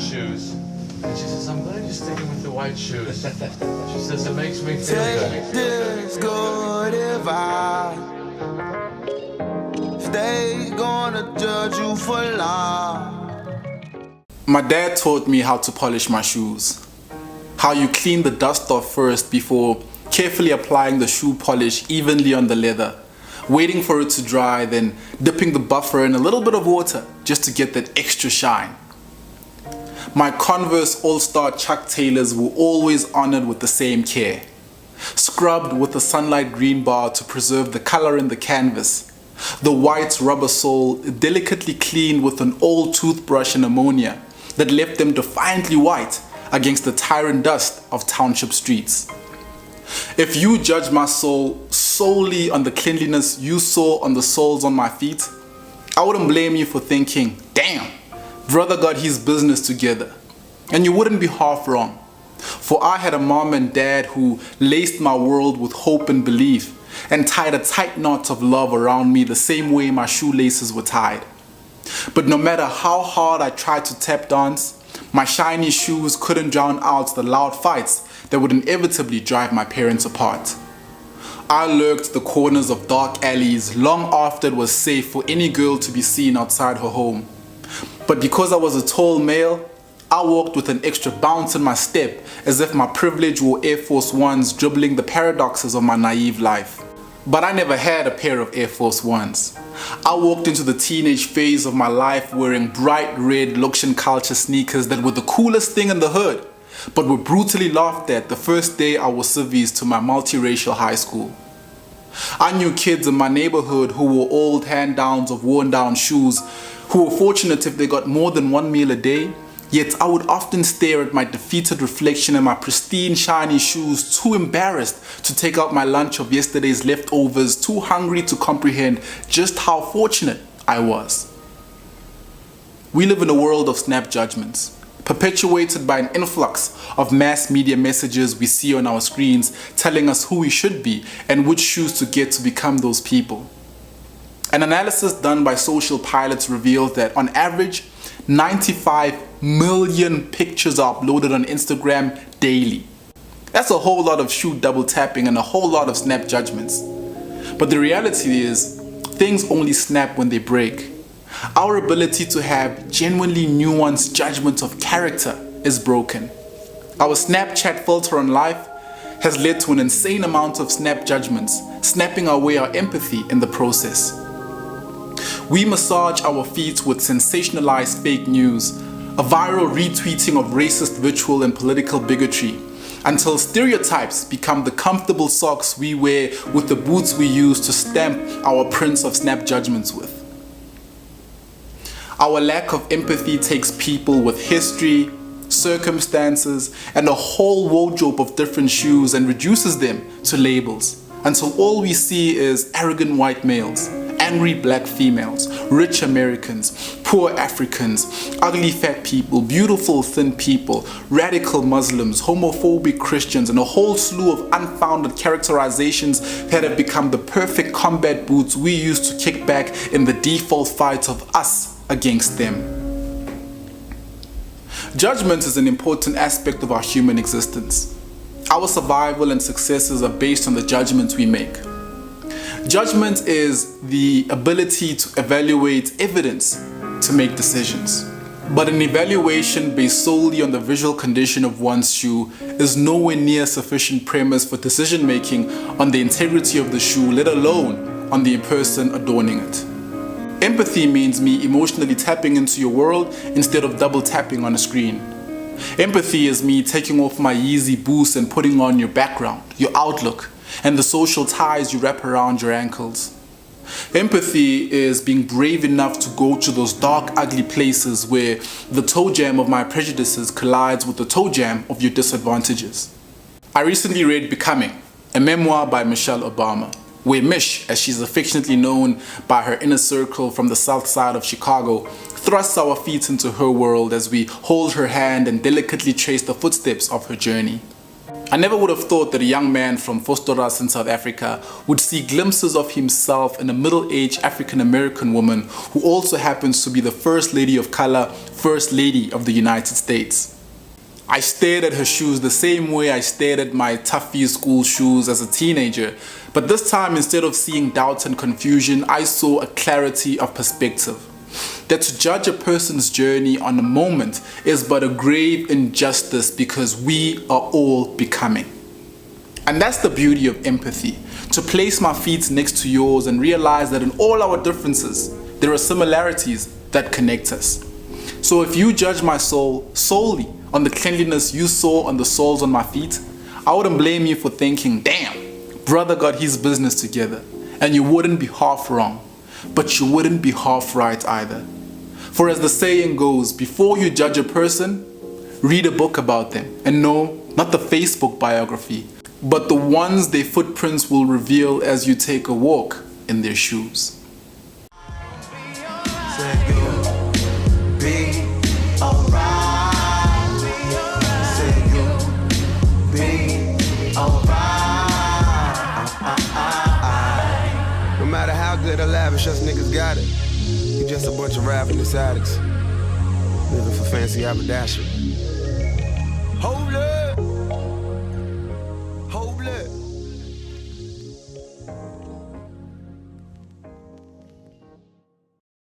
shoes. And she says, I'm glad you're sticking with the white shoes. She says, it makes me feel Take this good advice. They gonna judge you for life. My dad taught me how to polish my shoes. How you clean the dust off first before carefully applying the shoe polish evenly on the leather, waiting for it to dry, then dipping the buffer in a little bit of water just to get that extra shine. My Converse All-Star Chuck Taylors were always honored with the same care. Scrubbed with a sunlight green bar to preserve the color in the canvas. The white rubber sole delicately cleaned with an old toothbrush and ammonia that left them defiantly white against the tyrant dust of township streets. If you judge my soul solely on the cleanliness you saw on the soles on my feet, I wouldn't blame you for thinking, damn, brother got his business together. And you wouldn't be half wrong. For I had a mom and dad who laced my world with hope and belief and tied a tight knot of love around me the same way my shoelaces were tied. But no matter how hard I tried to tap dance, my shiny shoes couldn't drown out the loud fights that would inevitably drive my parents apart. I lurked the corners of dark alleys long after it was safe for any girl to be seen outside her home. But because I was a tall male, I walked with an extra bounce in my step as if my privilege were Air Force Ones dribbling the paradoxes of my naive life. But I never had a pair of Air Force Ones. I walked into the teenage phase of my life wearing bright red Lokshan culture sneakers that were the coolest thing in the hood, but were brutally laughed at the first day I was civies to my multiracial high school. I knew kids in my neighborhood who wore old hand-downs of worn-down shoes, who were fortunate if they got more than one meal a day, yet I would often stare at my defeated reflection in my pristine shiny shoes, too embarrassed to take out my lunch of yesterday's leftovers, too hungry to comprehend just how fortunate I was. We live in a world of snap judgments, perpetuated by an influx of mass media messages we see on our screens telling us who we should be and which shoes to get to become those people. An analysis done by Social Pilots reveals that on average, 95 million pictures are uploaded on Instagram daily. That's a whole lot of shoe double tapping and a whole lot of snap judgments. But the reality is, things only snap when they break. Our ability to have genuinely nuanced judgments of character is broken. Our Snapchat filter on life has led to an insane amount of snap judgments, snapping away our empathy in the process. We massage our feet with sensationalized fake news, a viral retweeting of racist vitriol and political bigotry, until stereotypes become the comfortable socks we wear with the boots we use to stamp our prints of snap judgments with. Our lack of empathy takes people with history, circumstances, and a whole wardrobe of different shoes and reduces them to labels, until all we see is arrogant white males, angry black females, rich Americans, poor Africans, ugly fat people, beautiful thin people, radical Muslims, homophobic Christians, and a whole slew of unfounded characterizations that have become the perfect combat boots we use to kick back in the default fight of us against them. Judgment is an important aspect of our human existence. Our survival and successes are based on the judgments we make. Judgment is the ability to evaluate evidence to make decisions. But an evaluation based solely on the visual condition of one's shoe is nowhere near sufficient premise for decision making on the integrity of the shoe, let alone on the person adorning it. Empathy means me emotionally tapping into your world instead of double tapping on a screen. Empathy is me taking off my Yeezy boots and putting on your background, your outlook, and the social ties you wrap around your ankles. Empathy is being brave enough to go to those dark, ugly places where the toe jam of my prejudices collides with the toe jam of your disadvantages. I recently read Becoming, a memoir by Michelle Obama, where Miche, as she's affectionately known by her inner circle from the south side of Chicago, thrusts our feet into her world as we hold her hand and delicately trace the footsteps of her journey. I never would have thought that a young man from Vosloorus in South Africa would see glimpses of himself in a middle-aged African-American woman who also happens to be the First Lady of Color, First Lady of the United States. I stared at her shoes the same way I stared at my Toughees school shoes as a teenager, but this time instead of seeing doubt and confusion, I saw a clarity of perspective. That to judge a person's journey on a moment is but a grave injustice because we are all becoming. And that's the beauty of empathy, to place my feet next to yours and realize that in all our differences, there are similarities that connect us. So if you judge my soul solely on the cleanliness you saw on the soles on my feet, I wouldn't blame you for thinking, damn, brother got his business together, and you wouldn't be half wrong. But you wouldn't be half right either. For as the saying goes, before you judge a person, read a book about them. And no, not the Facebook biography, but the ones their footprints will reveal as you take a walk in their shoes. No matter how good or lavish us niggas got it, we just a bunch of ravenous addicts living for fancy haberdashery. Hold up! Hold up!